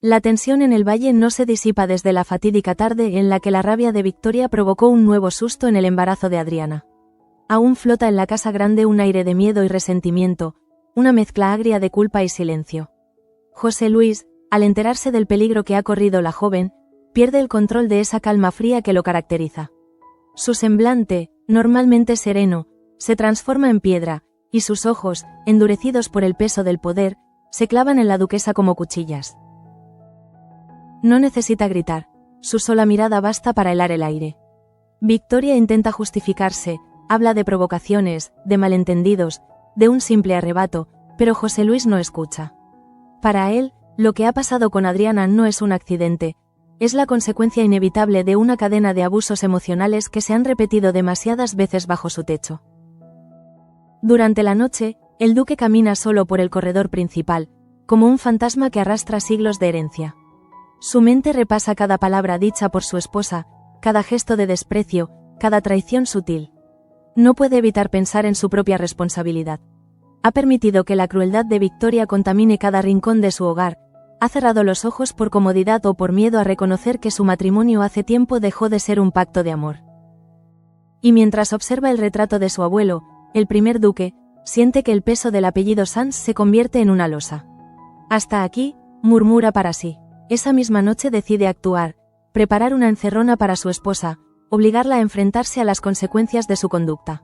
La tensión en el valle no se disipa desde la fatídica tarde en la que la rabia de Victoria provocó un nuevo susto en el embarazo de Adriana. Aún flota en la casa grande un aire de miedo y resentimiento, una mezcla agria de culpa y silencio. José Luis, al enterarse del peligro que ha corrido la joven, pierde el control de esa calma fría que lo caracteriza. Su semblante, normalmente sereno, se transforma en piedra, y sus ojos, endurecidos por el peso del poder, se clavan en la duquesa como cuchillas. No necesita gritar, su sola mirada basta para helar el aire. Victoria intenta justificarse, habla de provocaciones, de malentendidos, de un simple arrebato, pero José Luis no escucha. Para él, lo que ha pasado con Adriana no es un accidente, es la consecuencia inevitable de una cadena de abusos emocionales que se han repetido demasiadas veces bajo su techo. Durante la noche, el duque camina solo por el corredor principal, como un fantasma que arrastra siglos de herencia. Su mente repasa cada palabra dicha por su esposa, cada gesto de desprecio, cada traición sutil. No puede evitar pensar en su propia responsabilidad. Ha permitido que la crueldad de Victoria contamine cada rincón de su hogar, ha cerrado los ojos por comodidad o por miedo a reconocer que su matrimonio hace tiempo dejó de ser un pacto de amor. Y mientras observa el retrato de su abuelo, el primer duque, siente que el peso del apellido Sanz se convierte en una losa. Hasta aquí, murmura para sí. Esa misma noche decide actuar, preparar una encerrona para su esposa, obligarla a enfrentarse a las consecuencias de su conducta.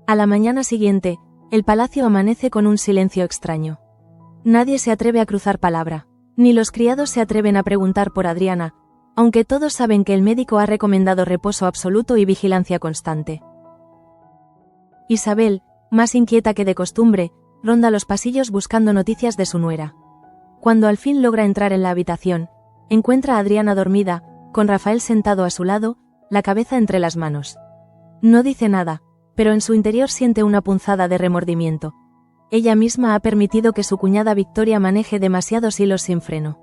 A la mañana siguiente, el palacio amanece con un silencio extraño. Nadie se atreve a cruzar palabra, ni los criados se atreven a preguntar por Adriana, aunque todos saben que el médico ha recomendado reposo absoluto y vigilancia constante. Isabel, más inquieta que de costumbre, ronda los pasillos buscando noticias de su nuera. Cuando al fin logra entrar en la habitación, encuentra a Adriana dormida, con Rafael sentado a su lado, la cabeza entre las manos. No dice nada, pero en su interior siente una punzada de remordimiento. Ella misma ha permitido que su cuñada Victoria maneje demasiados hilos sin freno.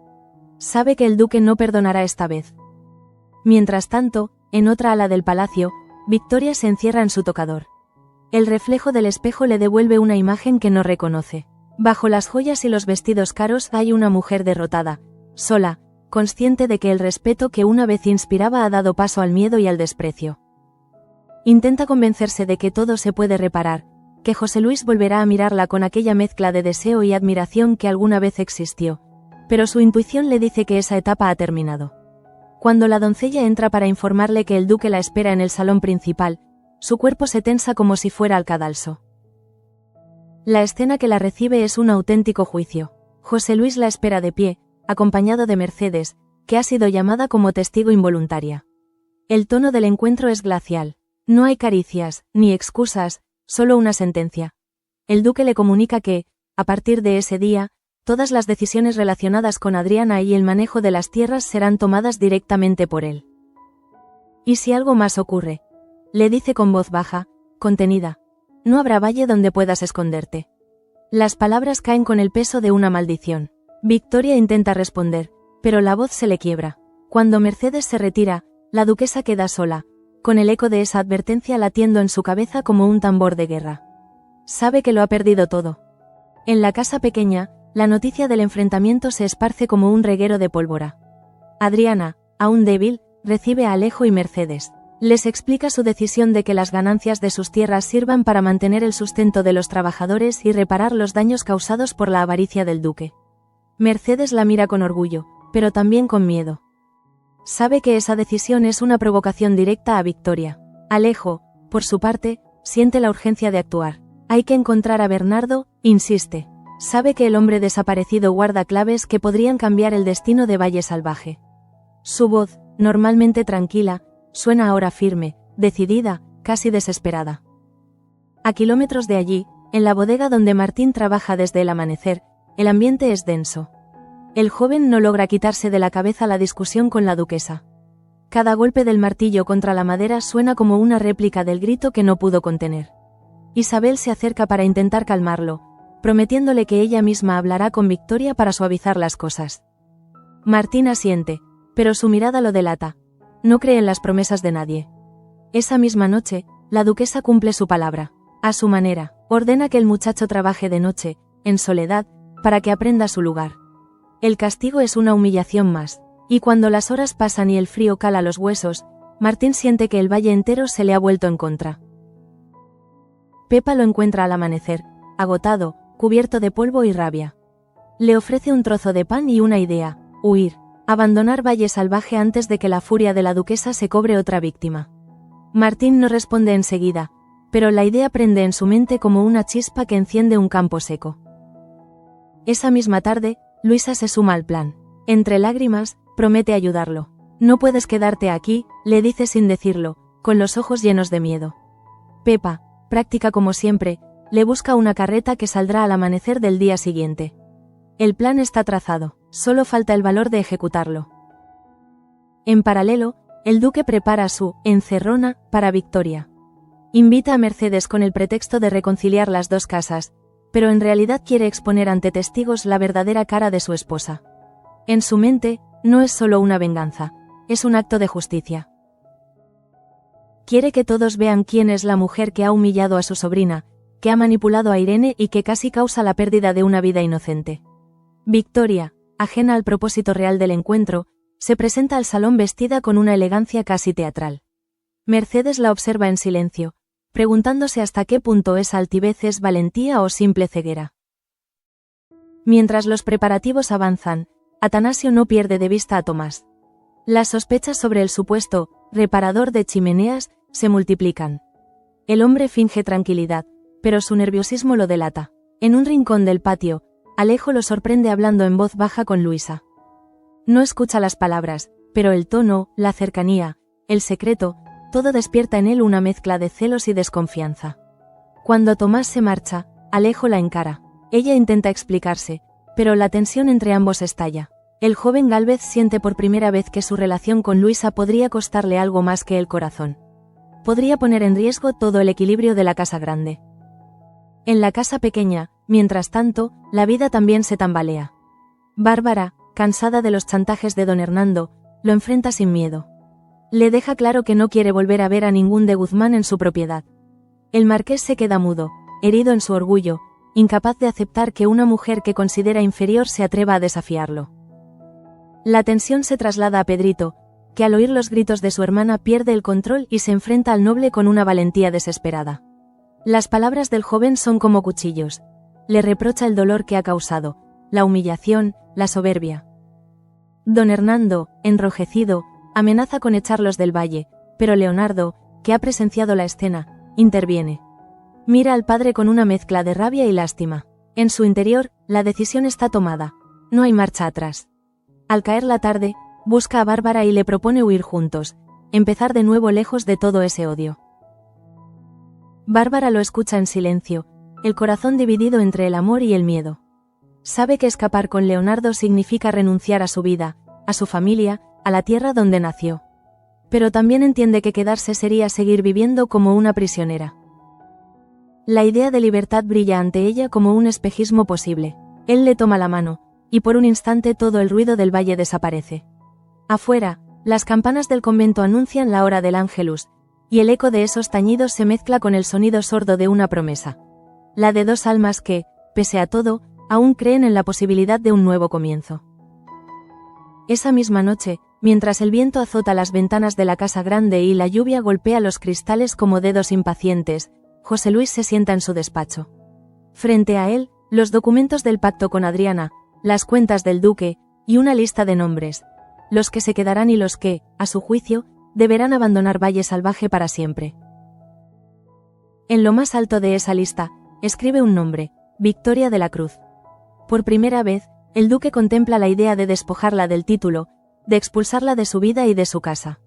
Sabe que el duque no perdonará esta vez. Mientras tanto, en otra ala del palacio, Victoria se encierra en su tocador. El reflejo del espejo le devuelve una imagen que no reconoce. Bajo las joyas y los vestidos caros hay una mujer derrotada, sola, consciente de que el respeto que una vez inspiraba ha dado paso al miedo y al desprecio. Intenta convencerse de que todo se puede reparar, que José Luis volverá a mirarla con aquella mezcla de deseo y admiración que alguna vez existió, pero su intuición le dice que esa etapa ha terminado. Cuando la doncella entra para informarle que el duque la espera en el salón principal, su cuerpo se tensa como si fuera al cadalso. La escena que la recibe es un auténtico juicio. José Luis la espera de pie, acompañado de Mercedes, que ha sido llamada como testigo involuntaria. El tono del encuentro es glacial. No hay caricias, ni excusas, solo una sentencia. El duque le comunica que, a partir de ese día, todas las decisiones relacionadas con Adriana y el manejo de las tierras serán tomadas directamente por él. ¿Y si algo más ocurre? Le dice con voz baja, contenida. No habrá valle donde puedas esconderte. Las palabras caen con el peso de una maldición. Victoria intenta responder, pero la voz se le quiebra. Cuando Mercedes se retira, la duquesa queda sola, con el eco de esa advertencia latiendo en su cabeza como un tambor de guerra. Sabe que lo ha perdido todo. En la casa pequeña, la noticia del enfrentamiento se esparce como un reguero de pólvora. Adriana, aún débil, recibe a Alejo y Mercedes. Les explica su decisión de que las ganancias de sus tierras sirvan para mantener el sustento de los trabajadores y reparar los daños causados por la avaricia del duque. Mercedes la mira con orgullo, pero también con miedo. Sabe que esa decisión es una provocación directa a Victoria. Alejo, por su parte, siente la urgencia de actuar. Hay que encontrar a Bernardo, insiste. Sabe que el hombre desaparecido guarda claves que podrían cambiar el destino de Valle Salvaje. Su voz, normalmente tranquila, suena ahora firme, decidida, casi desesperada. A kilómetros de allí, en la bodega donde Martín trabaja desde el amanecer, el ambiente es denso. El joven no logra quitarse de la cabeza la discusión con la duquesa. Cada golpe del martillo contra la madera suena como una réplica del grito que no pudo contener. Isabel se acerca para intentar calmarlo, prometiéndole que ella misma hablará con Victoria para suavizar las cosas. Martín asiente, pero su mirada lo delata. No cree en las promesas de nadie. Esa misma noche, la duquesa cumple su palabra. A su manera, ordena que el muchacho trabaje de noche, en soledad, para que aprenda su lugar. El castigo es una humillación más. Y cuando las horas pasan y el frío cala los huesos, Martín siente que el valle entero se le ha vuelto en contra. Pepa lo encuentra al amanecer, agotado, cubierto de polvo y rabia. Le ofrece un trozo de pan y una idea: huir, abandonar Valle Salvaje antes de que la furia de la duquesa se cobre otra víctima. Martín no responde enseguida, pero la idea prende en su mente como una chispa que enciende un campo seco. Esa misma tarde, Luisa se suma al plan. Entre lágrimas, promete ayudarlo. No puedes quedarte aquí, le dice sin decirlo, con los ojos llenos de miedo. Pepa, práctica como siempre, le busca una carreta que saldrá al amanecer del día siguiente. El plan está trazado, solo falta el valor de ejecutarlo. En paralelo, el duque prepara su encerrona para Victoria. Invita a Mercedes con el pretexto de reconciliar las dos casas, pero en realidad quiere exponer ante testigos la verdadera cara de su esposa. En su mente, no es solo una venganza, es un acto de justicia. Quiere que todos vean quién es la mujer que ha humillado a su sobrina, que ha manipulado a Irene y que casi causa la pérdida de una vida inocente. Victoria, ajena al propósito real del encuentro, se presenta al salón vestida con una elegancia casi teatral. Mercedes la observa en silencio, preguntándose hasta qué punto esa altivez es valentía o simple ceguera. Mientras los preparativos avanzan, Atanasio no pierde de vista a Tomás. Las sospechas sobre el supuesto reparador de chimeneas se multiplican. El hombre finge tranquilidad, pero su nerviosismo lo delata. En un rincón del patio, Alejo lo sorprende hablando en voz baja con Luisa. No escucha las palabras, pero el tono, la cercanía, el secreto, todo despierta en él una mezcla de celos y desconfianza. Cuando Tomás se marcha, Alejo la encara. Ella intenta explicarse, pero la tensión entre ambos estalla. El joven Gálvez siente por primera vez que su relación con Luisa podría costarle algo más que el corazón. Podría poner en riesgo todo el equilibrio de la casa grande. En la casa pequeña, mientras tanto, la vida también se tambalea. Bárbara, cansada de los chantajes de don Hernando, lo enfrenta sin miedo. Le deja claro que no quiere volver a ver a ningún de Guzmán en su propiedad. El marqués se queda mudo, herido en su orgullo, incapaz de aceptar que una mujer que considera inferior se atreva a desafiarlo. La tensión se traslada a Pedrito, que al oír los gritos de su hermana pierde el control y se enfrenta al noble con una valentía desesperada. Las palabras del joven son como cuchillos. Le reprocha el dolor que ha causado, la humillación, la soberbia. Don Hernando, enrojecido, amenaza con echarlos del valle, pero Leonardo, que ha presenciado la escena, interviene. Mira al padre con una mezcla de rabia y lástima. En su interior, la decisión está tomada. No hay marcha atrás. Al caer la tarde, busca a Bárbara y le propone huir juntos, empezar de nuevo lejos de todo ese odio. Bárbara lo escucha en silencio, el corazón dividido entre el amor y el miedo. Sabe que escapar con Leonardo significa renunciar a su vida, a su familia, a la tierra donde nació. Pero también entiende que quedarse sería seguir viviendo como una prisionera. La idea de libertad brilla ante ella como un espejismo posible. Él le toma la mano, y por un instante todo el ruido del valle desaparece. Afuera, las campanas del convento anuncian la hora del Ángelus, y el eco de esos tañidos se mezcla con el sonido sordo de una promesa. La de dos almas que, pese a todo, aún creen en la posibilidad de un nuevo comienzo. Esa misma noche, mientras el viento azota las ventanas de la casa grande y la lluvia golpea los cristales como dedos impacientes, José Luis se sienta en su despacho. Frente a él, los documentos del pacto con Adriana, las cuentas del duque, y una lista de nombres, los que se quedarán y los que, a su juicio, deberán abandonar Valle Salvaje para siempre. En lo más alto de esa lista, escribe un nombre, Victoria de la Cruz. Por primera vez, el duque contempla la idea de despojarla del título, de expulsarla de su vida y de su casa.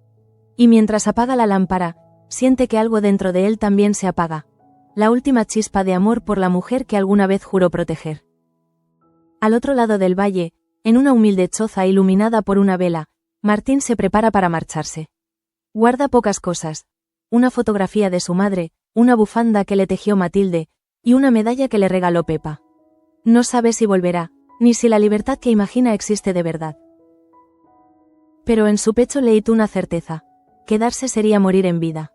Y mientras apaga la lámpara, siente que algo dentro de él también se apaga, la última chispa de amor por la mujer que alguna vez juró proteger. Al otro lado del valle, en una humilde choza iluminada por una vela, Martín se prepara para marcharse. Guarda pocas cosas: una fotografía de su madre, una bufanda que le tejió Matilde, y una medalla que le regaló Pepa. No sabe si volverá, ni si la libertad que imagina existe de verdad. Pero en su pecho leía una certeza: quedarse sería morir en vida.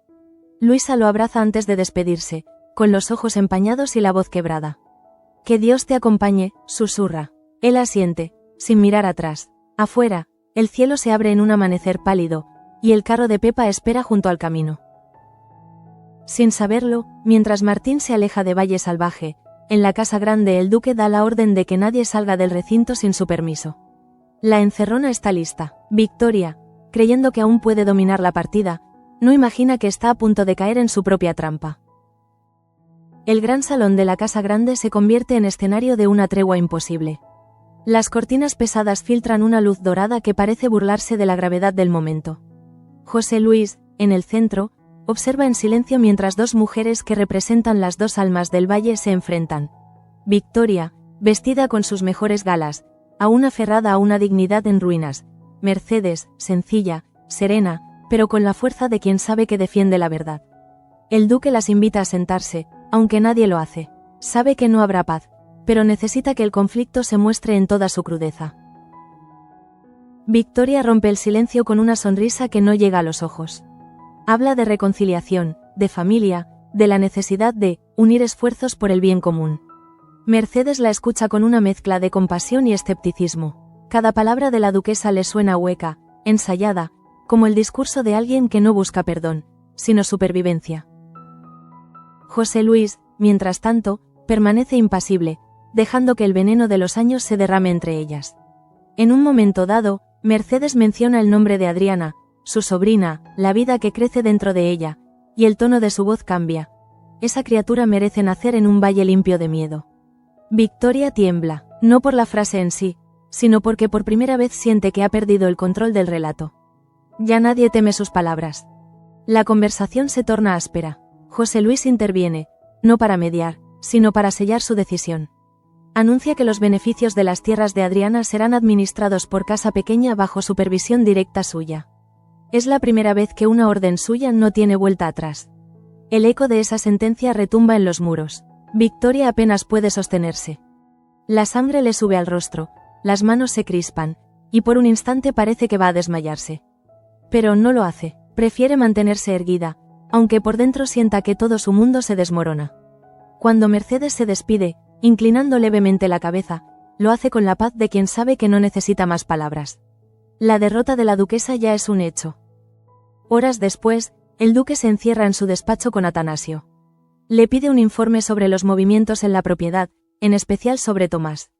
Luisa lo abraza antes de despedirse, con los ojos empañados y la voz quebrada. Que Dios te acompañe, susurra. Él asiente, sin mirar atrás. Afuera, el cielo se abre en un amanecer pálido, y el carro de Pepa espera junto al camino. Sin saberlo, mientras Martín se aleja de Valle Salvaje, en la casa grande el duque da la orden de que nadie salga del recinto sin su permiso. La encerrona está lista. Victoria, creyendo que aún puede dominar la partida, no imagina que está a punto de caer en su propia trampa. El gran salón de la casa grande se convierte en escenario de una tregua imposible. Las cortinas pesadas filtran una luz dorada que parece burlarse de la gravedad del momento. José Luis, en el centro, observa en silencio mientras dos mujeres que representan las dos almas del valle se enfrentan. Victoria, vestida con sus mejores galas, aún aferrada a una dignidad en ruinas. Mercedes, sencilla, serena, pero con la fuerza de quien sabe que defiende la verdad. El duque las invita a sentarse, aunque nadie lo hace. Sabe que no habrá paz, pero necesita que el conflicto se muestre en toda su crudeza. Victoria rompe el silencio con una sonrisa que no llega a los ojos. Habla de reconciliación, de familia, de la necesidad de unir esfuerzos por el bien común. Mercedes la escucha con una mezcla de compasión y escepticismo. Cada palabra de la duquesa le suena hueca, ensayada, como el discurso de alguien que no busca perdón, sino supervivencia. José Luis, mientras tanto, permanece impasible, dejando que el veneno de los años se derrame entre ellas. En un momento dado, Mercedes menciona el nombre de Adriana, su sobrina, la vida que crece dentro de ella, y el tono de su voz cambia. Esa criatura merece nacer en un valle limpio de miedo. Victoria tiembla, no por la frase en sí, sino porque por primera vez siente que ha perdido el control del relato. Ya nadie teme sus palabras. La conversación se torna áspera. José Luis interviene, no para mediar, sino para sellar su decisión. Anuncia que los beneficios de las tierras de Adriana serán administrados por Casa Pequeña bajo supervisión directa suya. Es la primera vez que una orden suya no tiene vuelta atrás. El eco de esa sentencia retumba en los muros. Victoria apenas puede sostenerse. La sangre le sube al rostro, las manos se crispan, y por un instante parece que va a desmayarse. Pero no lo hace, prefiere mantenerse erguida, aunque por dentro sienta que todo su mundo se desmorona. Cuando Mercedes se despide, inclinando levemente la cabeza, lo hace con la paz de quien sabe que no necesita más palabras. La derrota de la duquesa ya es un hecho. Horas después, el duque se encierra en su despacho con Atanasio. Le pide un informe sobre los movimientos en la propiedad, en especial sobre Tomás.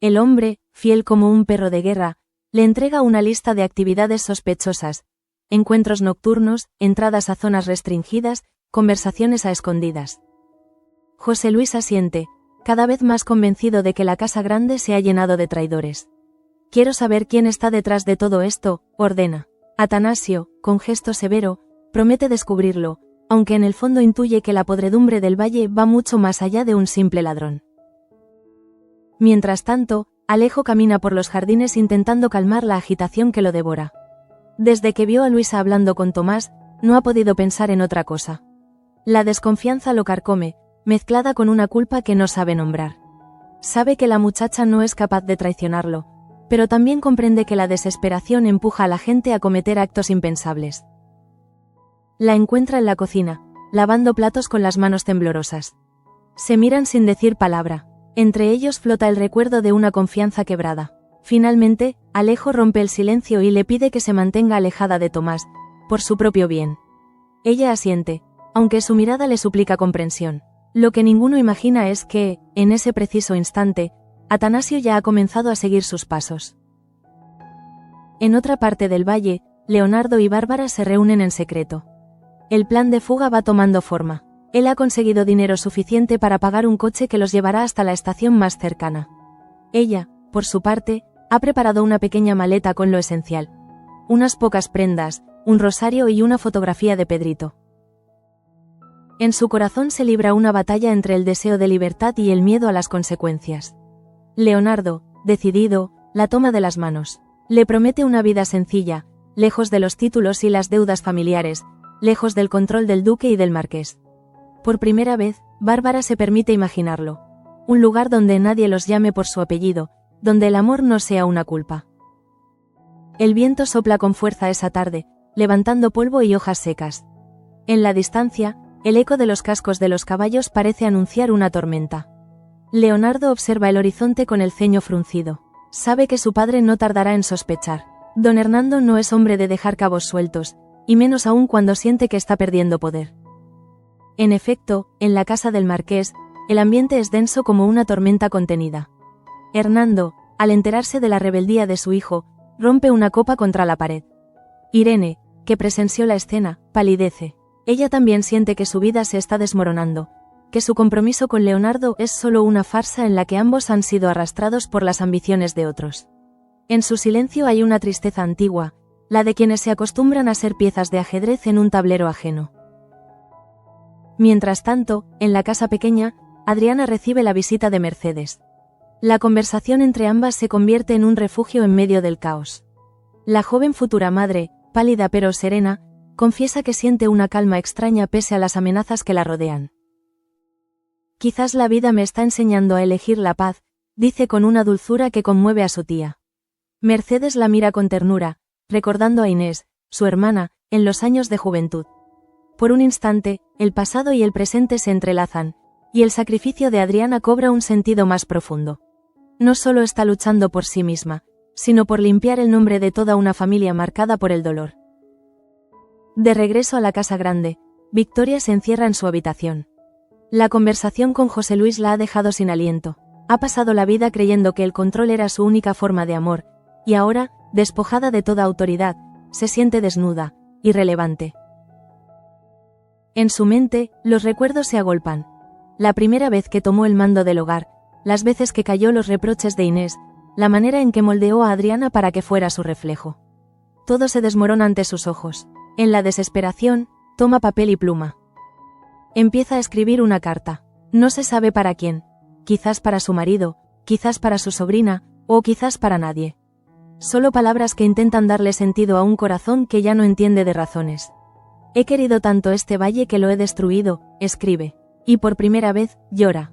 El hombre, fiel como un perro de guerra, le entrega una lista de actividades sospechosas: encuentros nocturnos, entradas a zonas restringidas, conversaciones a escondidas. José Luis asiente, cada vez más convencido de que la casa grande se ha llenado de traidores. Quiero saber quién está detrás de todo esto, ordena. Atanasio, con gesto severo, promete descubrirlo, aunque en el fondo intuye que la podredumbre del valle va mucho más allá de un simple ladrón. Mientras tanto, Alejo camina por los jardines intentando calmar la agitación que lo devora. Desde que vio a Luisa hablando con Tomás, no ha podido pensar en otra cosa. La desconfianza lo carcome, mezclada con una culpa que no sabe nombrar. Sabe que la muchacha no es capaz de traicionarlo, pero también comprende que la desesperación empuja a la gente a cometer actos impensables. La encuentra en la cocina, lavando platos con las manos temblorosas. Se miran sin decir palabra. Entre ellos flota el recuerdo de una confianza quebrada. Finalmente, Alejo rompe el silencio y le pide que se mantenga alejada de Tomás, por su propio bien. Ella asiente, aunque su mirada le suplica comprensión. Lo que ninguno imagina es que, en ese preciso instante, Atanasio ya ha comenzado a seguir sus pasos. En otra parte del valle, Leonardo y Bárbara se reúnen en secreto. El plan de fuga va tomando forma. Él ha conseguido dinero suficiente para pagar un coche que los llevará hasta la estación más cercana. Ella, por su parte, ha preparado una pequeña maleta con lo esencial. Unas pocas prendas, un rosario y una fotografía de Pedrito. En su corazón se libra una batalla entre el deseo de libertad y el miedo a las consecuencias. Leonardo, decidido, la toma de las manos. Le promete una vida sencilla, lejos de los títulos y las deudas familiares, lejos del control del duque y del marqués. Por primera vez, Bárbara se permite imaginarlo. Un lugar donde nadie los llame por su apellido, donde el amor no sea una culpa. El viento sopla con fuerza esa tarde, levantando polvo y hojas secas. En la distancia, el eco de los cascos de los caballos parece anunciar una tormenta. Leonardo observa el horizonte con el ceño fruncido. Sabe que su padre no tardará en sospechar. Don Hernando no es hombre de dejar cabos sueltos, y menos aún cuando siente que está perdiendo poder. En efecto, en la casa del marqués, el ambiente es denso como una tormenta contenida. Hernando, al enterarse de la rebeldía de su hijo, rompe una copa contra la pared. Irene, que presenció la escena, palidece. Ella también siente que su vida se está desmoronando, que su compromiso con Leonardo es solo una farsa en la que ambos han sido arrastrados por las ambiciones de otros. En su silencio hay una tristeza antigua, la de quienes se acostumbran a ser piezas de ajedrez en un tablero ajeno. Mientras tanto, en la casa pequeña, Adriana recibe la visita de Mercedes. La conversación entre ambas se convierte en un refugio en medio del caos. La joven futura madre, pálida pero serena, confiesa que siente una calma extraña pese a las amenazas que la rodean. Quizás la vida me está enseñando a elegir la paz, dice con una dulzura que conmueve a su tía. Mercedes la mira con ternura, recordando a Inés, su hermana, en los años de juventud. Por un instante, el pasado y el presente se entrelazan, y el sacrificio de Adriana cobra un sentido más profundo. No solo está luchando por sí misma, sino por limpiar el nombre de toda una familia marcada por el dolor. De regreso a la casa grande, Victoria se encierra en su habitación. La conversación con José Luis la ha dejado sin aliento. Ha pasado la vida creyendo que el control era su única forma de amor, y ahora, despojada de toda autoridad, se siente desnuda, irrelevante. En su mente, los recuerdos se agolpan. La primera vez que tomó el mando del hogar, las veces que cayó los reproches de Inés, la manera en que moldeó a Adriana para que fuera su reflejo. Todo se desmorona ante sus ojos. En la desesperación, toma papel y pluma. Empieza a escribir una carta. No se sabe para quién. Quizás para su marido, quizás para su sobrina, o quizás para nadie. Solo palabras que intentan darle sentido a un corazón que ya no entiende de razones. He querido tanto este valle que lo he destruido, escribe. Y por primera vez, llora.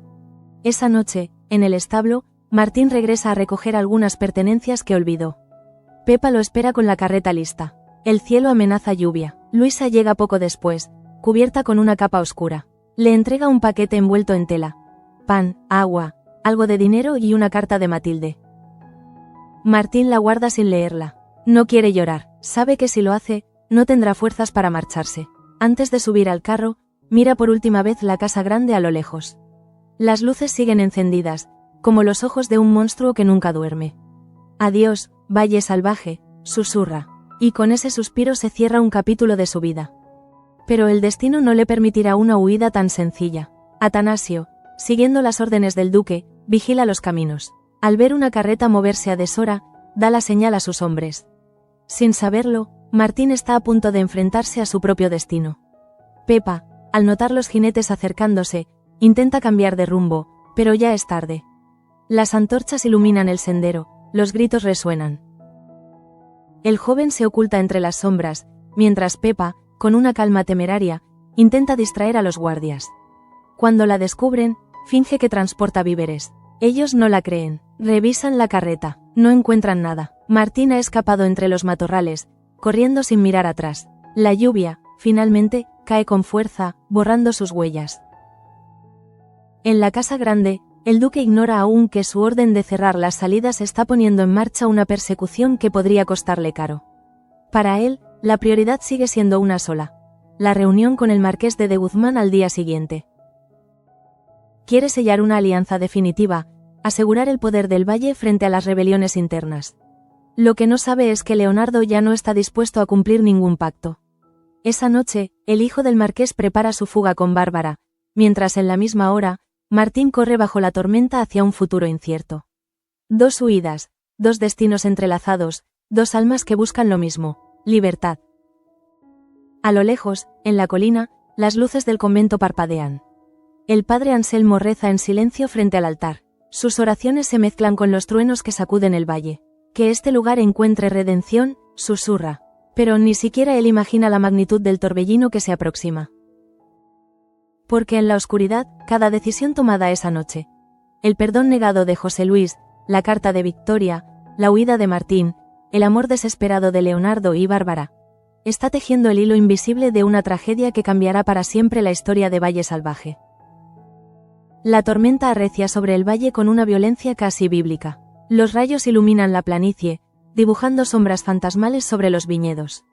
Esa noche, en el establo, Martín regresa a recoger algunas pertenencias que olvidó. Pepa lo espera con la carreta lista. El cielo amenaza lluvia. Luisa llega poco después, cubierta con una capa oscura. Le entrega un paquete envuelto en tela. Pan, agua, algo de dinero y una carta de Matilde. Martín la guarda sin leerla. No quiere llorar, sabe que si lo hace, no tendrá fuerzas para marcharse. Antes de subir al carro, mira por última vez la casa grande a lo lejos. Las luces siguen encendidas, como los ojos de un monstruo que nunca duerme. Adiós, valle salvaje, susurra, y con ese suspiro se cierra un capítulo de su vida. Pero el destino no le permitirá una huida tan sencilla. Atanasio, siguiendo las órdenes del duque, vigila los caminos. Al ver una carreta moverse a deshora, da la señal a sus hombres. Sin saberlo, Martín está a punto de enfrentarse a su propio destino. Pepa, al notar los jinetes acercándose, intenta cambiar de rumbo, pero ya es tarde. Las antorchas iluminan el sendero, los gritos resuenan. El joven se oculta entre las sombras, mientras Pepa, con una calma temeraria, intenta distraer a los guardias. Cuando la descubren, finge que transporta víveres. Ellos no la creen, revisan la carreta, no encuentran nada. Martín ha escapado entre los matorrales, corriendo sin mirar atrás. La lluvia, finalmente, cae con fuerza, borrando sus huellas. En la casa grande, el duque ignora aún que su orden de cerrar las salidas está poniendo en marcha una persecución que podría costarle caro. Para él, la prioridad sigue siendo una sola: la reunión con el marqués de Guzmán al día siguiente. Quiere sellar una alianza definitiva, asegurar el poder del valle frente a las rebeliones internas. Lo que no sabe es que Leonardo ya no está dispuesto a cumplir ningún pacto. Esa noche, el hijo del marqués prepara su fuga con Bárbara, mientras en la misma hora, Martín corre bajo la tormenta hacia un futuro incierto. Dos huidas, dos destinos entrelazados, dos almas que buscan lo mismo: libertad. A lo lejos, en la colina, las luces del convento parpadean. El padre Anselmo reza en silencio frente al altar. Sus oraciones se mezclan con los truenos que sacuden el valle. Que este lugar encuentre redención, susurra. Pero ni siquiera él imagina la magnitud del torbellino que se aproxima. Porque en la oscuridad, cada decisión tomada esa noche, el perdón negado de José Luis, la carta de Victoria, la huida de Martín, el amor desesperado de Leonardo y Bárbara, está tejiendo el hilo invisible de una tragedia que cambiará para siempre la historia de Valle Salvaje. La tormenta arrecia sobre el valle con una violencia casi bíblica. Los rayos iluminan la planicie, dibujando sombras fantasmales sobre los viñedos.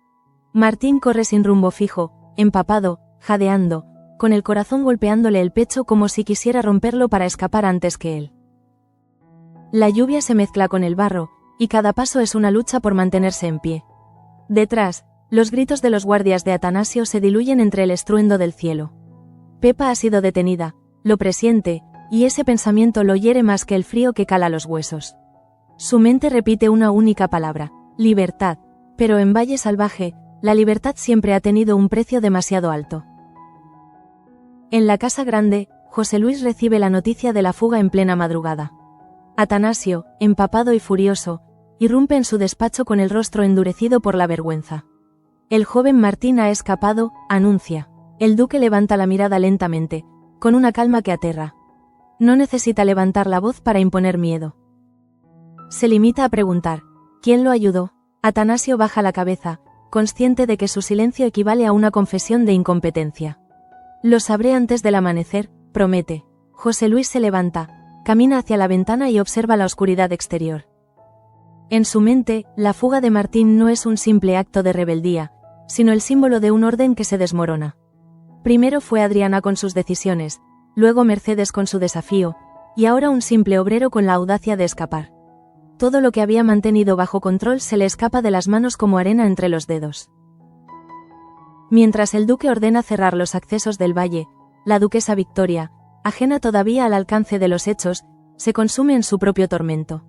Martín corre sin rumbo fijo, empapado, jadeando, con el corazón golpeándole el pecho como si quisiera romperlo para escapar antes que él. La lluvia se mezcla con el barro, y cada paso es una lucha por mantenerse en pie. Detrás, los gritos de los guardias de Atanasio se diluyen entre el estruendo del cielo. Pepa ha sido detenida, lo presiente, y ese pensamiento lo hiere más que el frío que cala los huesos. Su mente repite una única palabra: libertad, pero en Valle Salvaje, la libertad siempre ha tenido un precio demasiado alto. En la casa grande, José Luis recibe la noticia de la fuga en plena madrugada. Atanasio, empapado y furioso, irrumpe en su despacho con el rostro endurecido por la vergüenza. El joven Martín ha escapado, anuncia. El duque levanta la mirada lentamente, con una calma que aterra. No necesita levantar la voz para imponer miedo. Se limita a preguntar: ¿quién lo ayudó? Atanasio baja la cabeza, consciente de que su silencio equivale a una confesión de incompetencia. Lo sabré antes del amanecer, promete. José Luis se levanta, camina hacia la ventana y observa la oscuridad exterior. En su mente, la fuga de Martín no es un simple acto de rebeldía, sino el símbolo de un orden que se desmorona. Primero fue Adriana con sus decisiones, luego Mercedes con su desafío, y ahora un simple obrero con la audacia de escapar. Todo lo que había mantenido bajo control se le escapa de las manos como arena entre los dedos. Mientras el duque ordena cerrar los accesos del valle, la duquesa Victoria, ajena todavía al alcance de los hechos, se consume en su propio tormento.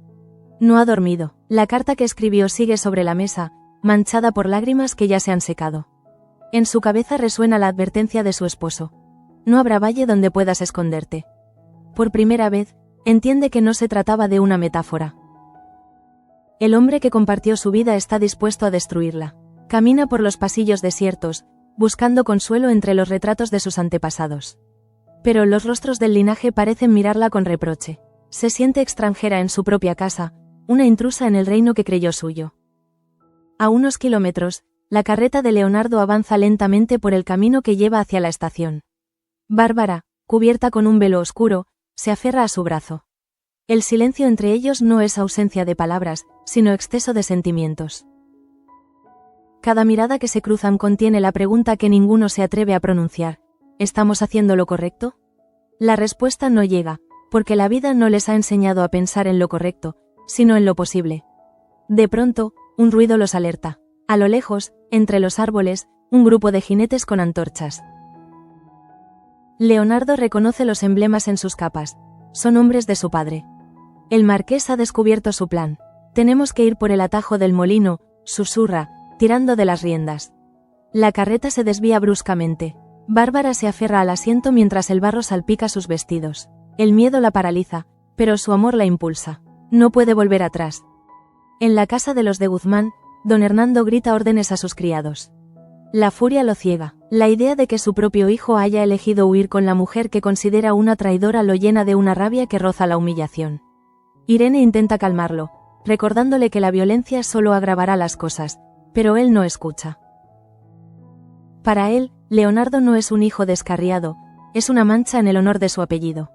No ha dormido. La carta que escribió sigue sobre la mesa, manchada por lágrimas que ya se han secado. En su cabeza resuena la advertencia de su esposo: no habrá valle donde puedas esconderte. Por primera vez, entiende que no se trataba de una metáfora. El hombre que compartió su vida está dispuesto a destruirla. Camina por los pasillos desiertos, buscando consuelo entre los retratos de sus antepasados. Pero los rostros del linaje parecen mirarla con reproche. Se siente extranjera en su propia casa, una intrusa en el reino que creyó suyo. A unos kilómetros, la carreta de Leonardo avanza lentamente por el camino que lleva hacia la estación. Bárbara, cubierta con un velo oscuro, se aferra a su brazo. El silencio entre ellos no es ausencia de palabras, sino exceso de sentimientos. Cada mirada que se cruzan contiene la pregunta que ninguno se atreve a pronunciar: ¿estamos haciendo lo correcto? La respuesta no llega, porque la vida no les ha enseñado a pensar en lo correcto, sino en lo posible. De pronto, un ruido los alerta. A lo lejos, entre los árboles, un grupo de jinetes con antorchas. Leonardo reconoce los emblemas en sus capas. Son hombres de su padre. El marqués ha descubierto su plan. Tenemos que ir por el atajo del molino, susurra, tirando de las riendas. La carreta se desvía bruscamente. Bárbara se aferra al asiento mientras el barro salpica sus vestidos. El miedo la paraliza, pero su amor la impulsa. No puede volver atrás. En la casa de los de Guzmán, don Hernando grita órdenes a sus criados. La furia lo ciega. La idea de que su propio hijo haya elegido huir con la mujer que considera una traidora lo llena de una rabia que roza la humillación. Irene intenta calmarlo, recordándole que la violencia solo agravará las cosas, pero él no escucha. Para él, Leonardo no es un hijo descarriado, es una mancha en el honor de su apellido.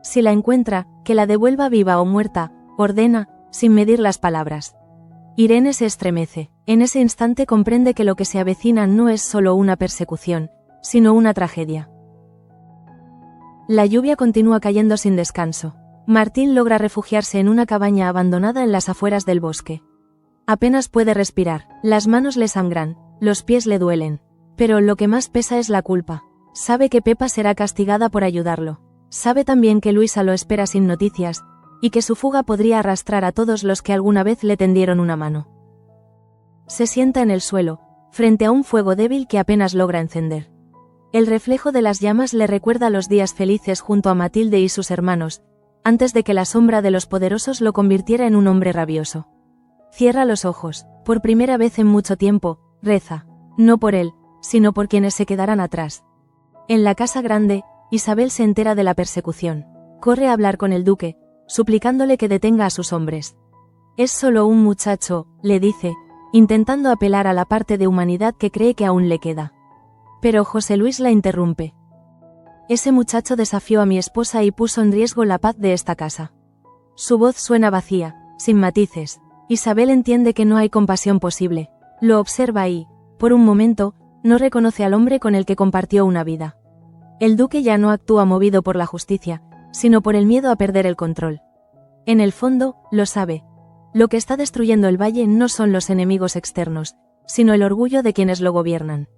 Si la encuentra, que la devuelva viva o muerta, ordena, sin medir las palabras. Irene se estremece. En ese instante comprende que lo que se avecina no es solo una persecución, sino una tragedia. La lluvia continúa cayendo sin descanso. Martín logra refugiarse en una cabaña abandonada en las afueras del bosque. Apenas puede respirar, las manos le sangran, los pies le duelen. Pero lo que más pesa es la culpa. Sabe que Pepa será castigada por ayudarlo. Sabe también que Luisa lo espera sin noticias, y que su fuga podría arrastrar a todos los que alguna vez le tendieron una mano. Se sienta en el suelo, frente a un fuego débil que apenas logra encender. El reflejo de las llamas le recuerda los días felices junto a Matilde y sus hermanos, antes de que la sombra de los poderosos lo convirtiera en un hombre rabioso. Cierra los ojos. Por primera vez en mucho tiempo, reza. No por él, sino por quienes se quedarán atrás. En la casa grande, Isabel se entera de la persecución. Corre a hablar con el duque, suplicándole que detenga a sus hombres. Es solo un muchacho, le dice, intentando apelar a la parte de humanidad que cree que aún le queda. Pero José Luis la interrumpe. Ese muchacho desafió a mi esposa y puso en riesgo la paz de esta casa. Su voz suena vacía, sin matices. Isabel entiende que no hay compasión posible. Lo observa y, por un momento, no reconoce al hombre con el que compartió una vida. El duque ya no actúa movido por la justicia, sino por el miedo a perder el control. En el fondo, lo sabe. Lo que está destruyendo el valle no son los enemigos externos, sino el orgullo de quienes lo gobiernan.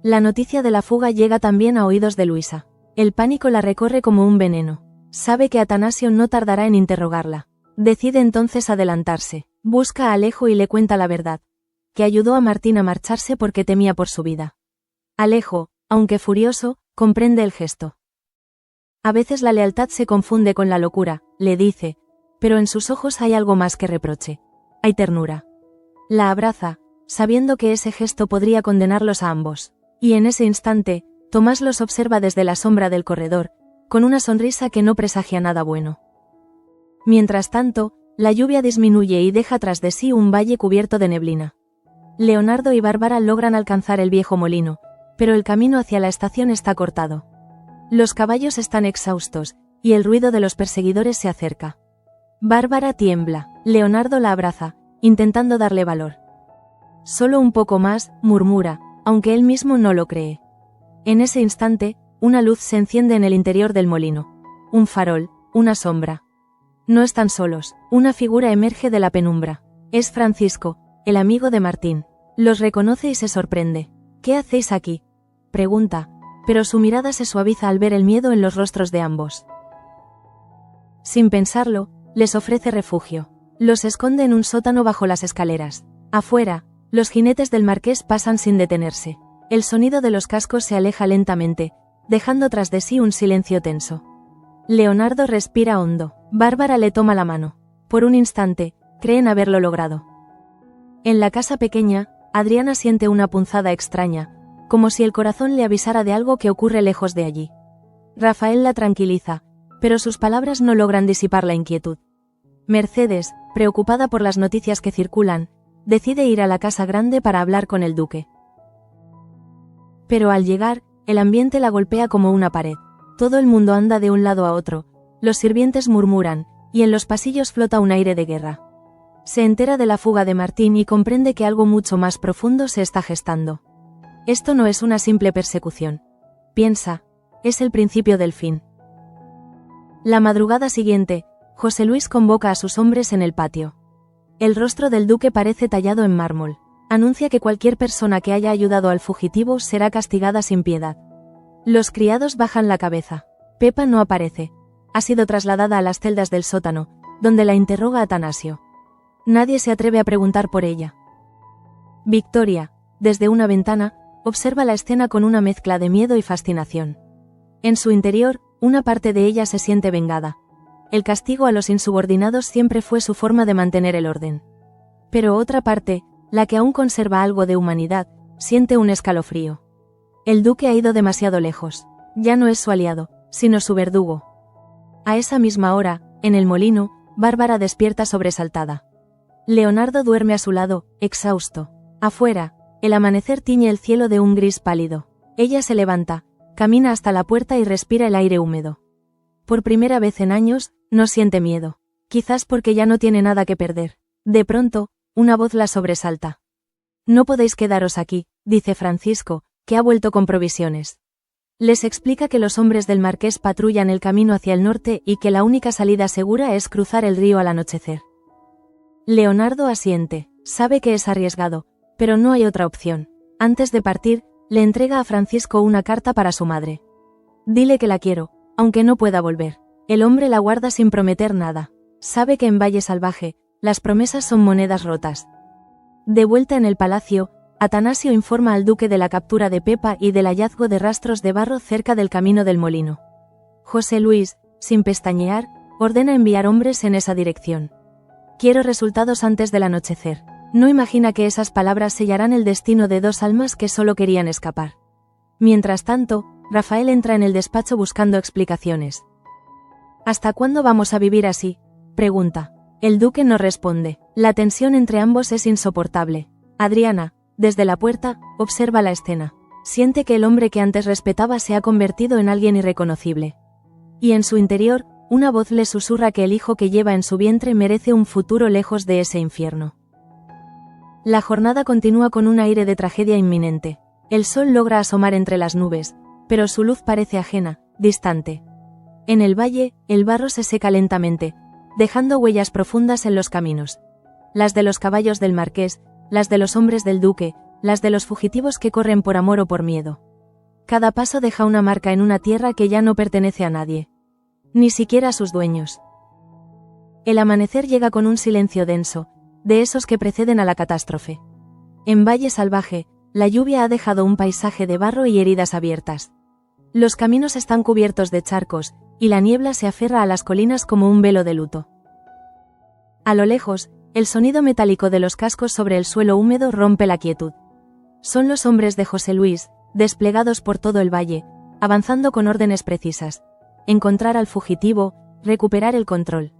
La noticia de la fuga llega también a oídos de Luisa. El pánico la recorre como un veneno. Sabe que Atanasio no tardará en interrogarla. Decide entonces adelantarse. Busca a Alejo y le cuenta la verdad. Que ayudó a Martín a marcharse porque temía por su vida. Alejo, aunque furioso, comprende el gesto. A veces la lealtad se confunde con la locura, le dice, pero en sus ojos hay algo más que reproche. Hay ternura. La abraza, sabiendo que ese gesto podría condenarlos a ambos. Y en ese instante, Tomás los observa desde la sombra del corredor, con una sonrisa que no presagia nada bueno. Mientras tanto, la lluvia disminuye y deja tras de sí un valle cubierto de neblina. Leonardo y Bárbara logran alcanzar el viejo molino, pero el camino hacia la estación está cortado. Los caballos están exhaustos, y el ruido de los perseguidores se acerca. Bárbara tiembla. Leonardo la abraza, intentando darle valor. Solo un poco más, murmura, aunque él mismo no lo cree. En ese instante, una luz se enciende en el interior del molino. Un farol, una sombra. No están solos, una figura emerge de la penumbra. Es Francisco, el amigo de Martín. Los reconoce y se sorprende. ¿Qué hacéis aquí?, pregunta, pero su mirada se suaviza al ver el miedo en los rostros de ambos. Sin pensarlo, les ofrece refugio. Los esconde en un sótano bajo las escaleras. Afuera, los jinetes del marqués pasan sin detenerse. El sonido de los cascos se aleja lentamente, dejando tras de sí un silencio tenso. Leonardo respira hondo. Bárbara le toma la mano. Por un instante, creen haberlo logrado. En la casa pequeña, Adriana siente una punzada extraña, como si el corazón le avisara de algo que ocurre lejos de allí. Rafael la tranquiliza, pero sus palabras no logran disipar la inquietud. Mercedes, preocupada por las noticias que circulan, decide ir a la casa grande para hablar con el duque. Pero al llegar, el ambiente la golpea como una pared. Todo el mundo anda de un lado a otro, los sirvientes murmuran, y en los pasillos flota un aire de guerra. Se entera de la fuga de Martín y comprende que algo mucho más profundo se está gestando. Esto no es una simple persecución. Piensa, es el principio del fin. La madrugada siguiente, José Luis convoca a sus hombres en el patio. El rostro del duque parece tallado en mármol. Anuncia que cualquier persona que haya ayudado al fugitivo será castigada sin piedad. Los criados bajan la cabeza. Pepa no aparece. Ha sido trasladada a las celdas del sótano, donde la interroga Atanasio. Nadie se atreve a preguntar por ella. Victoria, desde una ventana, observa la escena con una mezcla de miedo y fascinación. En su interior, una parte de ella se siente vengada. El castigo a los insubordinados siempre fue su forma de mantener el orden. Pero otra parte, la que aún conserva algo de humanidad, siente un escalofrío. El duque ha ido demasiado lejos. Ya no es su aliado, sino su verdugo. A esa misma hora, en el molino, Bárbara despierta sobresaltada. Leonardo duerme a su lado, exhausto. Afuera, el amanecer tiñe el cielo de un gris pálido. Ella se levanta, camina hasta la puerta y respira el aire húmedo. Por primera vez en años, no siente miedo. Quizás porque ya no tiene nada que perder. De pronto, una voz la sobresalta. No podéis quedaros aquí, dice Francisco, que ha vuelto con provisiones. Les explica que los hombres del marqués patrullan el camino hacia el norte y que la única salida segura es cruzar el río al anochecer. Leonardo asiente, sabe que es arriesgado, pero no hay otra opción. Antes de partir, le entrega a Francisco una carta para su madre. Dile que la quiero, aunque no pueda volver. El hombre la guarda sin prometer nada. Sabe que en Valle Salvaje, las promesas son monedas rotas. De vuelta en el palacio, Atanasio informa al duque de la captura de Pepa y del hallazgo de rastros de barro cerca del camino del molino. José Luis, sin pestañear, ordena enviar hombres en esa dirección. Quiero resultados antes del anochecer. No imagina que esas palabras sellarán el destino de dos almas que solo querían escapar. Mientras tanto, Rafael entra en el despacho buscando explicaciones. ¿Hasta cuándo vamos a vivir así?, pregunta. El duque no responde. La tensión entre ambos es insoportable. Adriana, desde la puerta, observa la escena. Siente que el hombre que antes respetaba se ha convertido en alguien irreconocible. Y en su interior, Una voz le susurra que el hijo que lleva en su vientre merece un futuro lejos de ese infierno. La jornada continúa con un aire de tragedia inminente. El sol logra asomar entre las nubes, pero su luz parece ajena, distante. En el valle, el barro se seca lentamente, dejando huellas profundas en los caminos. Las de los caballos del marqués, las de los hombres del duque, las de los fugitivos que corren por amor o por miedo. Cada paso deja una marca en una tierra que ya no pertenece a nadie. Ni siquiera a sus dueños. El amanecer llega con un silencio denso, de esos que preceden a la catástrofe. En Valle Salvaje, la lluvia ha dejado un paisaje de barro y heridas abiertas. Los caminos están cubiertos de charcos, y la niebla se aferra a las colinas como un velo de luto. A lo lejos, el sonido metálico de los cascos sobre el suelo húmedo rompe la quietud. Son los hombres de José Luis, desplegados por todo el valle, avanzando con órdenes precisas. Encontrar al fugitivo, recuperar el control.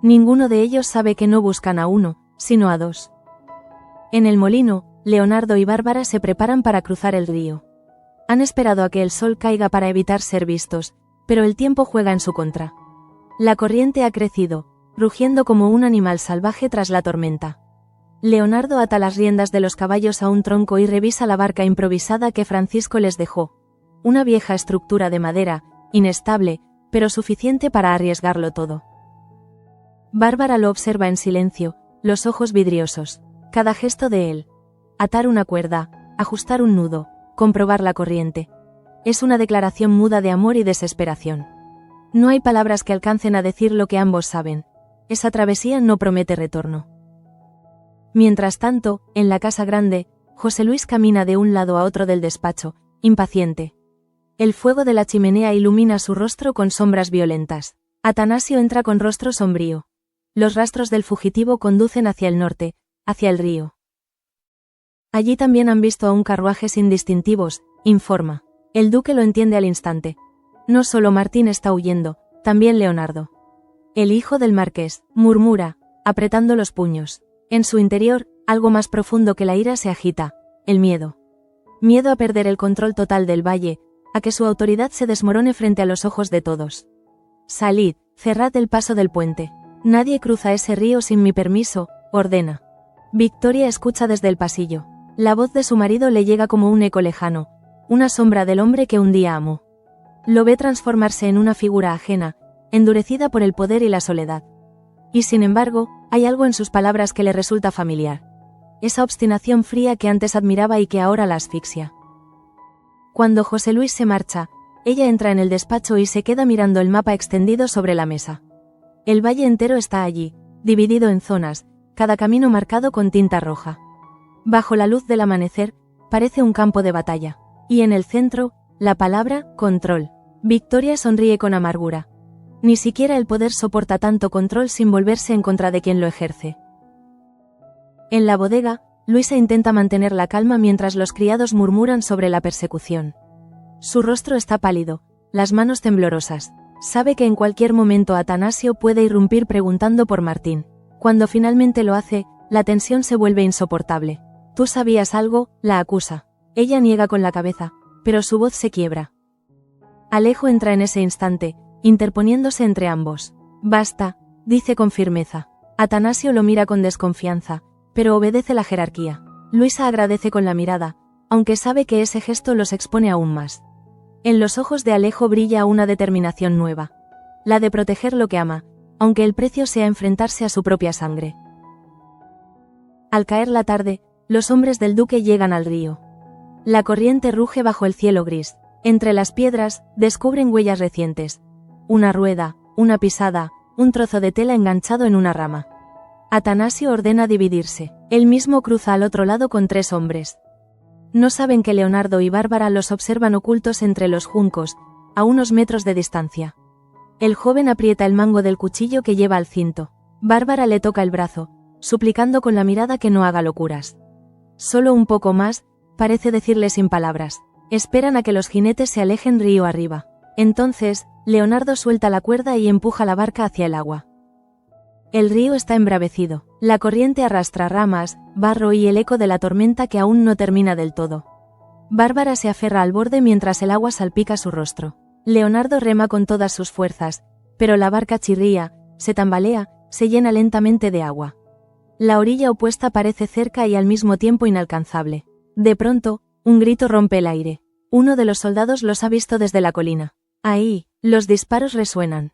Ninguno de ellos sabe que no buscan a uno, sino a dos. En el molino, Leonardo y Bárbara se preparan para cruzar el río. Han esperado a que el sol caiga para evitar ser vistos, pero el tiempo juega en su contra. La corriente ha crecido, rugiendo como un animal salvaje tras la tormenta. Leonardo ata las riendas de los caballos a un tronco y revisa la barca improvisada que Francisco les dejó. Una vieja estructura de madera, inestable, pero suficiente para arriesgarlo todo. Bárbara lo observa en silencio, los ojos vidriosos. Cada gesto de él. Atar una cuerda, ajustar un nudo, comprobar la corriente. Es una declaración muda de amor y desesperación. No hay palabras que alcancen a decir lo que ambos saben. Esa travesía no promete retorno. Mientras tanto, en la casa grande, José Luis camina de un lado a otro del despacho, impaciente. El fuego de la chimenea ilumina su rostro con sombras violentas. Atanasio entra con rostro sombrío. Los rastros del fugitivo conducen hacia el norte, hacia el río. Allí también han visto a un carruaje sin distintivos, informa. El duque lo entiende al instante. No solo Martín está huyendo, también Leonardo. El hijo del marqués, murmura, apretando los puños. En su interior, algo más profundo que la ira se agita, el miedo. Miedo a perder el control total del valle, a que su autoridad se desmorone frente a los ojos de todos. Salid, cerrad el paso del puente. Nadie cruza ese río sin mi permiso, ordena. Victoria escucha desde el pasillo. La voz de su marido le llega como un eco lejano, una sombra del hombre que un día amó. Lo ve transformarse en una figura ajena, endurecida por el poder y la soledad. Y sin embargo, hay algo en sus palabras que le resulta familiar. Esa obstinación fría que antes admiraba y que ahora la asfixia. Cuando José Luis se marcha, ella entra en el despacho y se queda mirando el mapa extendido sobre la mesa. El valle entero está allí, dividido en zonas, cada camino marcado con tinta roja. Bajo la luz del amanecer, parece un campo de batalla. Y en el centro, la palabra, control. Victoria sonríe con amargura. Ni siquiera el poder soporta tanto control sin volverse en contra de quien lo ejerce. En la bodega, Luisa intenta mantener la calma mientras los criados murmuran sobre la persecución. Su rostro está pálido, las manos temblorosas. Sabe que en cualquier momento Atanasio puede irrumpir preguntando por Martín. Cuando finalmente lo hace, la tensión se vuelve insoportable. ¿Tú sabías algo?, la acusa. Ella niega con la cabeza, pero su voz se quiebra. Alejo entra en ese instante, interponiéndose entre ambos. Basta, dice con firmeza. Atanasio lo mira con desconfianza, pero obedece la jerarquía. Luisa agradece con la mirada, aunque sabe que ese gesto los expone aún más. En los ojos de Alejo brilla una determinación nueva. La de proteger lo que ama, aunque el precio sea enfrentarse a su propia sangre. Al caer la tarde, los hombres del duque llegan al río. La corriente ruge bajo el cielo gris. Entre las piedras, descubren huellas recientes. Una rueda, una pisada, un trozo de tela enganchado en una rama. Atanasio ordena dividirse. Él mismo cruza al otro lado con 3 hombres. No saben que Leonardo y Bárbara los observan ocultos entre los juncos, a unos metros de distancia. El joven aprieta el mango del cuchillo que lleva al cinto. Bárbara le toca el brazo, suplicando con la mirada que no haga locuras. Solo un poco más, parece decirle sin palabras. Esperan a que los jinetes se alejen río arriba. Entonces, Leonardo suelta la cuerda y empuja la barca hacia el agua. El río está embravecido. La corriente arrastra ramas, barro y el eco de la tormenta que aún no termina del todo. Bárbara se aferra al borde mientras el agua salpica su rostro. Leonardo rema con todas sus fuerzas, pero la barca chirría, se tambalea, se llena lentamente de agua. La orilla opuesta parece cerca y al mismo tiempo inalcanzable. De pronto, un grito rompe el aire. Uno de los soldados los ha visto desde la colina. Ahí, los disparos resuenan.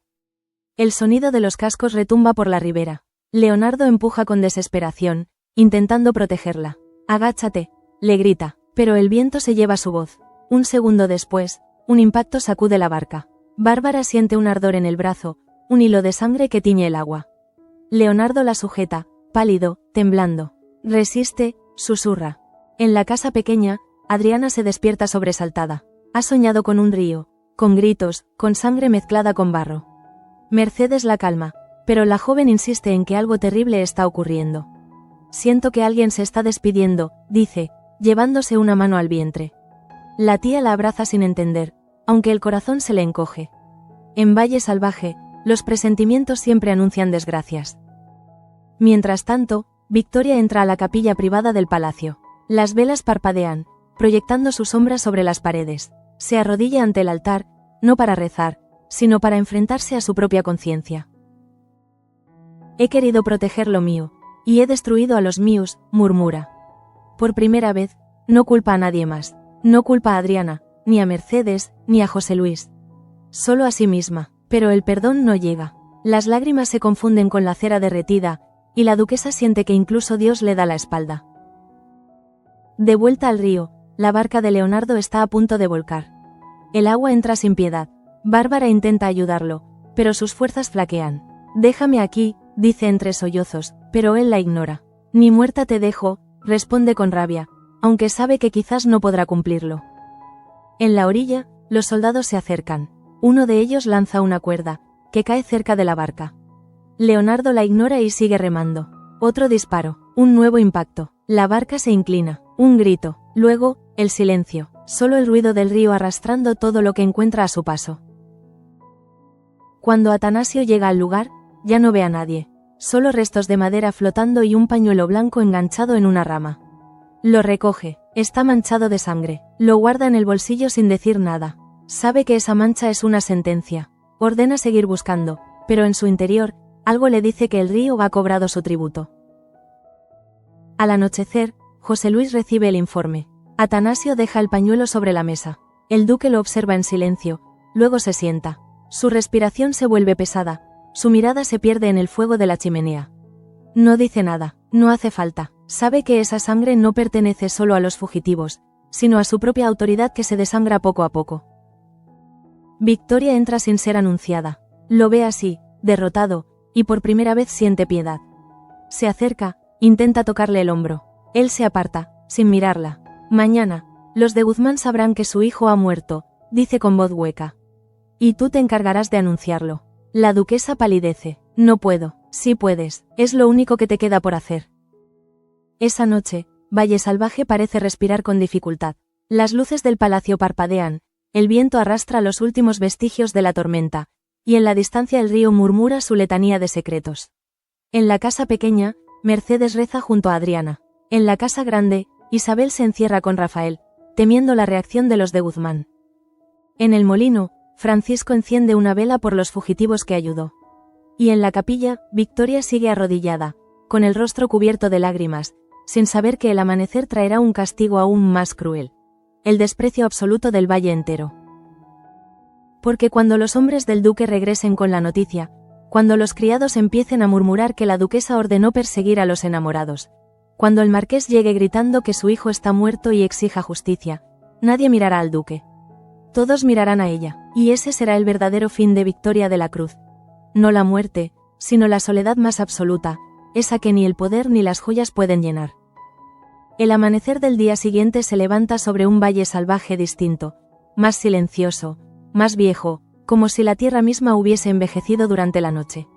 El sonido de los cascos retumba por la ribera. Leonardo empuja con desesperación, intentando protegerla. «Agáchate», le grita, pero el viento se lleva su voz. Un segundo después, un impacto sacude la barca. Bárbara siente un ardor en el brazo, un hilo de sangre que tiñe el agua. Leonardo la sujeta, pálido, temblando. «Resiste», susurra. En la casa pequeña, Adriana se despierta sobresaltada. Ha soñado con un río, con gritos, con sangre mezclada con barro. Mercedes la calma, pero la joven insiste en que algo terrible está ocurriendo. «Siento que alguien se está despidiendo», dice, llevándose una mano al vientre. La tía la abraza sin entender, aunque el corazón se le encoge. En Valle Salvaje, los presentimientos siempre anuncian desgracias. Mientras tanto, Victoria entra a la capilla privada del palacio. Las velas parpadean, proyectando su sombra sobre las paredes. Se arrodilla ante el altar, no para rezar, sino para enfrentarse a su propia conciencia. «He querido proteger lo mío, y he destruido a los míos», murmura. Por primera vez, no culpa a nadie más. No culpa a Adriana, ni a Mercedes, ni a José Luis. Solo a sí misma, pero el perdón no llega. Las lágrimas se confunden con la cera derretida, y la duquesa siente que incluso Dios le da la espalda. De vuelta al río, la barca de Leonardo está a punto de volcar. El agua entra sin piedad. Bárbara intenta ayudarlo, pero sus fuerzas flaquean. «Déjame aquí», dice entre sollozos, pero él la ignora. «Ni muerta te dejo», responde con rabia, aunque sabe que quizás no podrá cumplirlo. En la orilla, los soldados se acercan. Uno de ellos lanza una cuerda, que cae cerca de la barca. Leonardo la ignora y sigue remando. Otro disparo, un nuevo impacto. La barca se inclina, un grito, luego, el silencio, solo el ruido del río arrastrando todo lo que encuentra a su paso. Cuando Atanasio llega al lugar, ya no ve a nadie, solo restos de madera flotando y un pañuelo blanco enganchado en una rama. Lo recoge, está manchado de sangre, lo guarda en el bolsillo sin decir nada. Sabe que esa mancha es una sentencia. Ordena seguir buscando, pero en su interior, algo le dice que el río ha cobrado su tributo. Al anochecer, José Luis recibe el informe. Atanasio deja el pañuelo sobre la mesa. El duque lo observa en silencio, luego se sienta. Su respiración se vuelve pesada, su mirada se pierde en el fuego de la chimenea. No dice nada, no hace falta. Sabe que esa sangre no pertenece solo a los fugitivos, sino a su propia autoridad que se desangra poco a poco. Victoria entra sin ser anunciada. Lo ve así, derrotado, y por primera vez siente piedad. Se acerca, intenta tocarle el hombro. Él se aparta, sin mirarla. «Mañana, los de Guzmán sabrán que su hijo ha muerto», dice con voz hueca. «Y tú te encargarás de anunciarlo». La duquesa palidece. «No puedo». «Sí puedes, es lo único que te queda por hacer». Esa noche, Valle Salvaje parece respirar con dificultad. Las luces del palacio parpadean, el viento arrastra los últimos vestigios de la tormenta, y en la distancia el río murmura su letanía de secretos. En la casa pequeña, Mercedes reza junto a Adriana. En la casa grande, Isabel se encierra con Rafael, temiendo la reacción de los de Guzmán. En el molino, Francisco enciende una vela por los fugitivos que ayudó. Y en la capilla, Victoria sigue arrodillada, con el rostro cubierto de lágrimas, sin saber que el amanecer traerá un castigo aún más cruel. El desprecio absoluto del valle entero. Porque cuando los hombres del duque regresen con la noticia, cuando los criados empiecen a murmurar que la duquesa ordenó perseguir a los enamorados, cuando el marqués llegue gritando que su hijo está muerto y exija justicia, nadie mirará al duque. Todos mirarán a ella, y ese será el verdadero fin de Victoria de la Cruz. No la muerte, sino la soledad más absoluta, esa que ni el poder ni las joyas pueden llenar. El amanecer del día siguiente se levanta sobre un valle salvaje distinto, más silencioso, más viejo, como si la tierra misma hubiese envejecido durante la noche.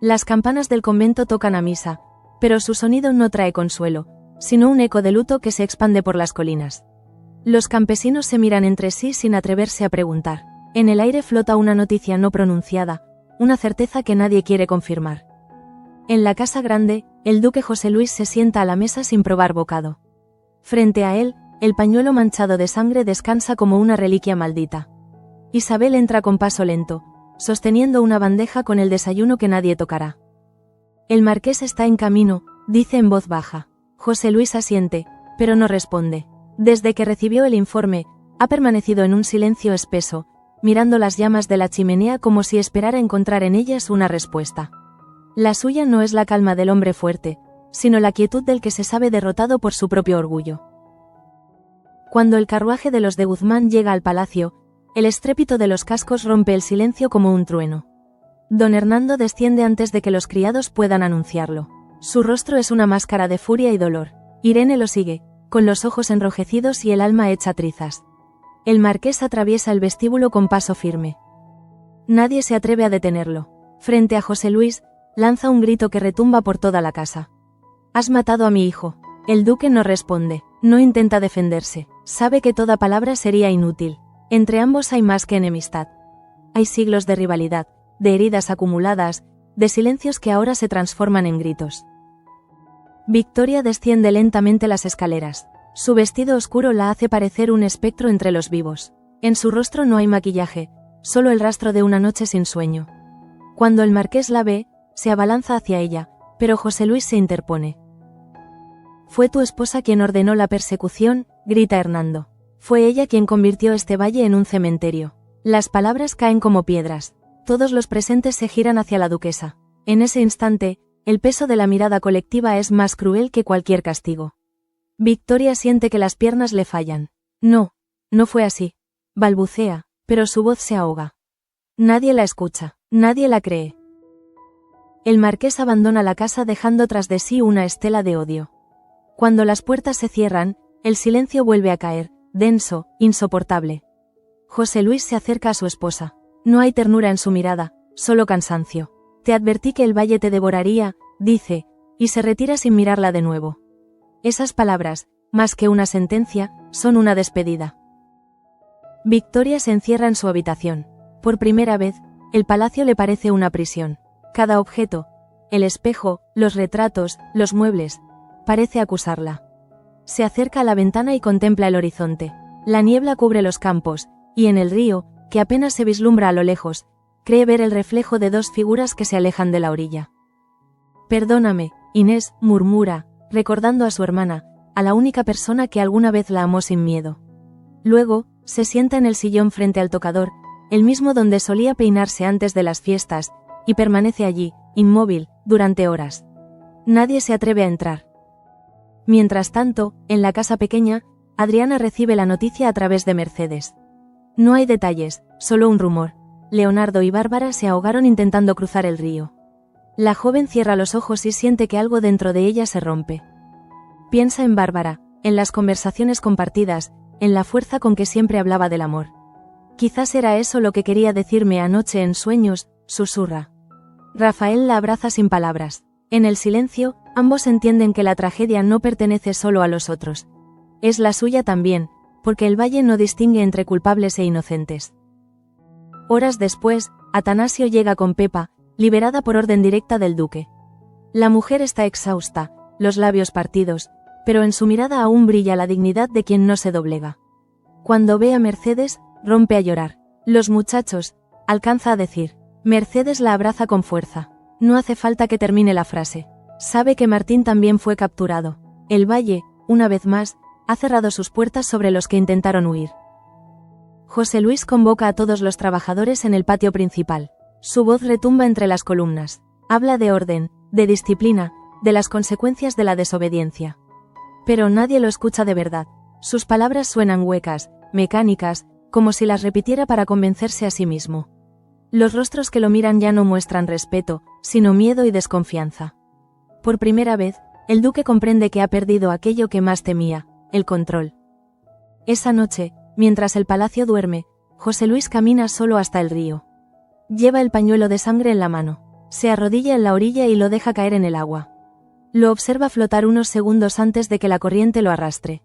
Las campanas del convento tocan a misa, pero su sonido no trae consuelo, sino un eco de luto que se expande por las colinas. Los campesinos se miran entre sí sin atreverse a preguntar. En el aire flota una noticia no pronunciada, una certeza que nadie quiere confirmar. En la casa grande, el duque José Luis se sienta a la mesa sin probar bocado. Frente a él, el pañuelo manchado de sangre descansa como una reliquia maldita. Isabel entra con paso lento, sosteniendo una bandeja con el desayuno que nadie tocará. El marqués está en camino, dice en voz baja. José Luis asiente, pero no responde. Desde que recibió el informe, ha permanecido en un silencio espeso, mirando las llamas de la chimenea como si esperara encontrar en ellas una respuesta. La suya no es la calma del hombre fuerte, sino la quietud del que se sabe derrotado por su propio orgullo. Cuando el carruaje de los de Guzmán llega al palacio, el estrépito de los cascos rompe el silencio como un trueno. Don Hernando desciende antes de que los criados puedan anunciarlo. Su rostro es una máscara de furia y dolor. Irene lo sigue, con los ojos enrojecidos y el alma hecha trizas. El marqués atraviesa el vestíbulo con paso firme. Nadie se atreve a detenerlo. Frente a José Luis, lanza un grito que retumba por toda la casa. «Has matado a mi hijo». El duque no responde, no intenta defenderse, sabe que toda palabra sería inútil. Entre ambos hay más que enemistad. Hay siglos de rivalidad, de heridas acumuladas, de silencios que ahora se transforman en gritos. Victoria desciende lentamente las escaleras. Su vestido oscuro la hace parecer un espectro entre los vivos. En su rostro no hay maquillaje, solo el rastro de una noche sin sueño. Cuando el marqués la ve, se abalanza hacia ella, pero José Luis se interpone. «Fue tu esposa quien ordenó la persecución», grita Hernando. «Fue ella quien convirtió este valle en un cementerio». Las palabras caen como piedras. Todos los presentes se giran hacia la duquesa. En ese instante, el peso de la mirada colectiva es más cruel que cualquier castigo. Victoria siente que las piernas le fallan. No fue así. Balbucea, pero su voz se ahoga. Nadie la escucha, nadie la cree. El marqués abandona la casa dejando tras de sí una estela de odio. Cuando las puertas se cierran, el silencio vuelve a caer, denso, insoportable. José Luis se acerca a su esposa. No hay ternura en su mirada, solo cansancio. «Te advertí que el valle te devoraría», dice, y se retira sin mirarla de nuevo. Esas palabras, más que una sentencia, son una despedida. Victoria se encierra en su habitación. Por primera vez, el palacio le parece una prisión. Cada objeto, el espejo, los retratos, los muebles, parece acusarla. Se acerca a la ventana y contempla el horizonte. La niebla cubre los campos, y en el río, que apenas se vislumbra a lo lejos, cree ver el reflejo de dos figuras que se alejan de la orilla. «Perdóname, Inés», murmura, recordando a su hermana, a la única persona que alguna vez la amó sin miedo. Luego, se sienta en el sillón frente al tocador, el mismo donde solía peinarse antes de las fiestas, y permanece allí, inmóvil, durante horas. Nadie se atreve a entrar. Mientras tanto, en la casa pequeña, Adriana recibe la noticia a través de Mercedes. No hay detalles, solo un rumor. Leonardo y Bárbara se ahogaron intentando cruzar el río. La joven cierra los ojos y siente que algo dentro de ella se rompe. Piensa en Bárbara, en las conversaciones compartidas, en la fuerza con que siempre hablaba del amor. «Quizás era eso lo que quería decirme anoche en sueños», susurra. Rafael la abraza sin palabras. En el silencio, ambos entienden que la tragedia no pertenece solo a los otros. Es la suya también, porque el valle no distingue entre culpables e inocentes. Horas después, Atanasio llega con Pepa, liberada por orden directa del duque. La mujer está exhausta, los labios partidos, pero en su mirada aún brilla la dignidad de quien no se doblega. Cuando ve a Mercedes, rompe a llorar. «Los muchachos», alcanza a decir. Mercedes la abraza con fuerza. No hace falta que termine la frase. Sabe que Martín también fue capturado. El valle, una vez más, ha cerrado sus puertas sobre los que intentaron huir. José Luis convoca a todos los trabajadores en el patio principal. Su voz retumba entre las columnas. Habla de orden, de disciplina, de las consecuencias de la desobediencia. Pero nadie lo escucha de verdad. Sus palabras suenan huecas, mecánicas, como si las repitiera para convencerse a sí mismo. Los rostros que lo miran ya no muestran respeto, sino miedo y desconfianza. Por primera vez, el duque comprende que ha perdido aquello que más temía, el control. Esa noche, mientras el palacio duerme, José Luis camina solo hasta el río. Lleva el pañuelo de sangre en la mano. Se arrodilla en la orilla y lo deja caer en el agua. Lo observa flotar unos segundos antes de que la corriente lo arrastre.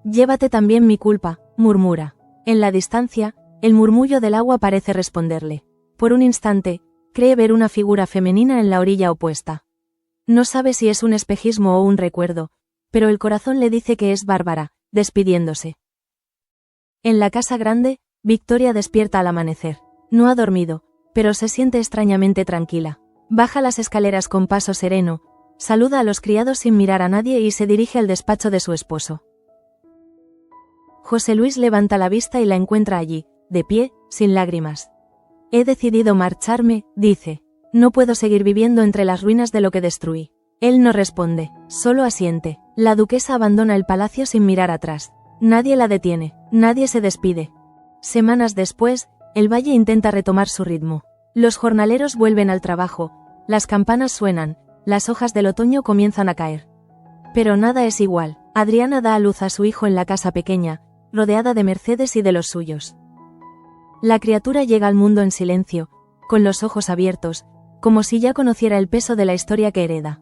«Llévate también mi culpa», murmura. En la distancia, el murmullo del agua parece responderle. Por un instante, cree ver una figura femenina en la orilla opuesta. No sabe si es un espejismo o un recuerdo, pero el corazón le dice que es Bárbara, despidiéndose. En la casa grande, Victoria despierta al amanecer. No ha dormido, pero se siente extrañamente tranquila. Baja las escaleras con paso sereno, saluda a los criados sin mirar a nadie y se dirige al despacho de su esposo. José Luis levanta la vista y la encuentra allí, de pie, sin lágrimas. He decidido marcharme, dice. No puedo seguir viviendo entre las ruinas de lo que destruí. Él no responde, solo asiente. La duquesa abandona el palacio sin mirar atrás. Nadie la detiene, nadie se despide. Semanas después, el valle intenta retomar su ritmo. Los jornaleros vuelven al trabajo, las campanas suenan, las hojas del otoño comienzan a caer. Pero nada es igual. Adriana da a luz a su hijo en la casa pequeña, rodeada de Mercedes y de los suyos. La criatura llega al mundo en silencio, con los ojos abiertos, como si ya conociera el peso de la historia que hereda.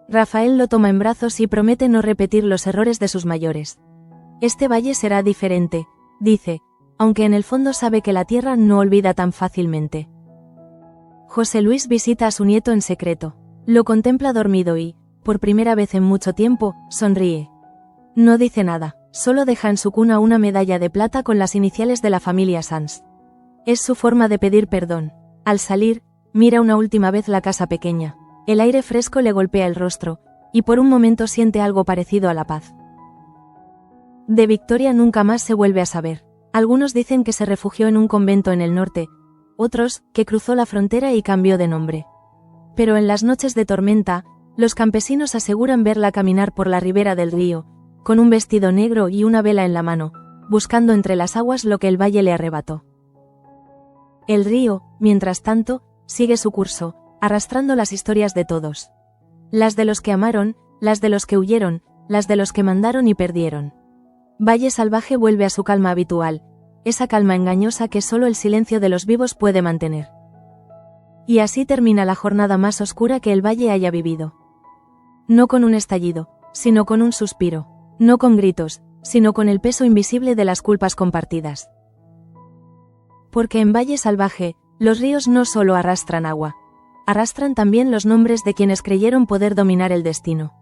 Rafael lo toma en brazos y promete no repetir los errores de sus mayores. Este valle será diferente, dice, aunque en el fondo sabe que la tierra no olvida tan fácilmente. José Luis visita a su nieto en secreto. Lo contempla dormido y, por primera vez en mucho tiempo, sonríe. No dice nada, solo deja en su cuna una medalla de plata con las iniciales de la familia Sanz. Es su forma de pedir perdón. Al salir, mira una última vez la casa pequeña. El aire fresco le golpea el rostro, y por un momento siente algo parecido a la paz. De Victoria nunca más se vuelve a saber. Algunos dicen que se refugió en un convento en el norte, otros, que cruzó la frontera y cambió de nombre. Pero en las noches de tormenta, los campesinos aseguran verla caminar por la ribera del río, con un vestido negro y una vela en la mano, buscando entre las aguas lo que el valle le arrebató. El río, mientras tanto, sigue su curso, arrastrando las historias de todos. Las de los que amaron, las de los que huyeron, las de los que mandaron y perdieron. Valle Salvaje vuelve a su calma habitual, esa calma engañosa que solo el silencio de los vivos puede mantener. Y así termina la jornada más oscura que el valle haya vivido. No con un estallido, sino con un suspiro. No con gritos, sino con el peso invisible de las culpas compartidas. Porque en Valle Salvaje, los ríos no solo arrastran agua, arrastran también los nombres de quienes creyeron poder dominar el destino.